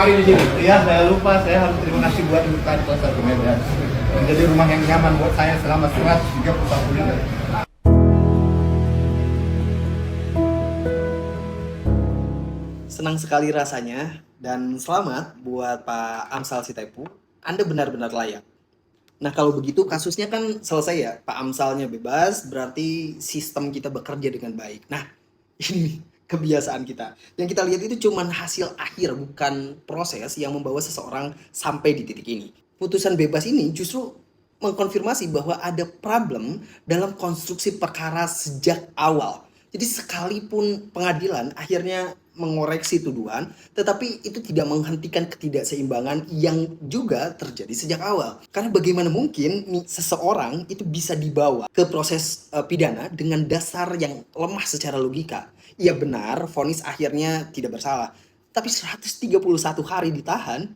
hari di sini. Iya, saya lupa. Saya harus terima kasih buat Duta Kuasa Medan. Menjadi rumah yang nyaman buat saya selama 131 liter. Senang sekali rasanya dan selamat buat Pak Amsal Sitepu. Anda benar-benar layak. Nah, kalau begitu kasusnya kan selesai ya. Pak Amsalnya bebas, berarti sistem kita bekerja dengan baik. Nah, ini kebiasaan kita. Yang kita lihat itu cuma hasil akhir, bukan proses yang membawa seseorang sampai di titik ini. Putusan bebas ini justru mengkonfirmasi bahwa ada problem dalam konstruksi perkara sejak awal. Jadi sekalipun pengadilan akhirnya mengoreksi tuduhan, tetapi itu tidak menghentikan ketidakseimbangan yang juga terjadi sejak awal. Karena bagaimana mungkin nih, seseorang itu bisa dibawa ke proses pidana dengan dasar yang lemah secara logika. Iya benar, vonis akhirnya tidak bersalah. Tapi 131 hari ditahan,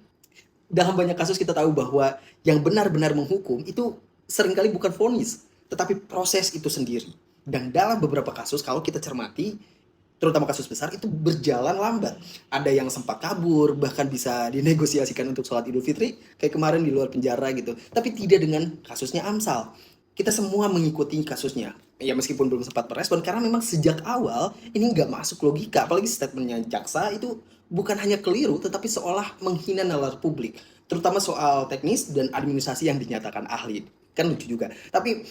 dalam banyak kasus kita tahu bahwa yang benar-benar menghukum itu seringkali bukan vonis, tetapi proses itu sendiri. Dan dalam beberapa kasus kalau kita cermati, terutama kasus besar itu berjalan lambat. Ada yang sempat kabur, bahkan bisa dinegosiasikan untuk sholat Idul Fitri, kayak kemarin di luar penjara gitu. Tapi tidak dengan kasusnya Amsal. Kita semua mengikuti kasusnya. Ya meskipun belum sempat merespon, karena memang sejak awal ini nggak masuk logika. Apalagi statementnya jaksa itu bukan hanya keliru, tetapi seolah menghina nalar publik. Terutama soal teknis dan administrasi yang dinyatakan ahli. Kan lucu juga. Tapi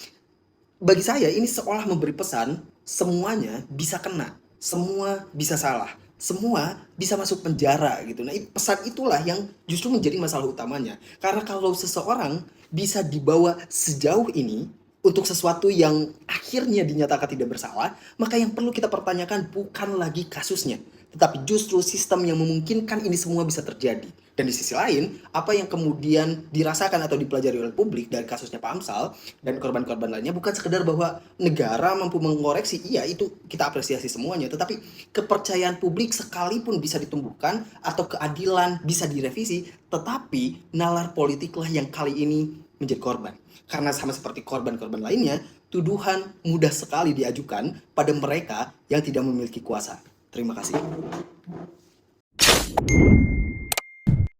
bagi saya ini seolah memberi pesan semuanya bisa kena, semua bisa salah, semua bisa masuk penjara gitu. Nah, pesan itulah yang justru menjadi masalah utamanya. Karena kalau seseorang bisa dibawa sejauh ini untuk sesuatu yang akhirnya dinyatakan tidak bersalah, maka yang perlu kita pertanyakan bukan lagi kasusnya, tetapi justru sistem yang memungkinkan ini semua bisa terjadi. Dan di sisi lain, apa yang kemudian dirasakan atau dipelajari oleh publik dari kasusnya Pak Amsal dan korban-korban lainnya bukan sekedar bahwa negara mampu mengoreksi, iya itu kita apresiasi semuanya, tetapi kepercayaan publik sekalipun bisa ditumbuhkan atau keadilan bisa direvisi, tetapi nalar politiklah yang kali ini menjadi korban. Karena sama seperti korban-korban lainnya, tuduhan mudah sekali diajukan pada mereka yang tidak memiliki kuasa. Terima kasih.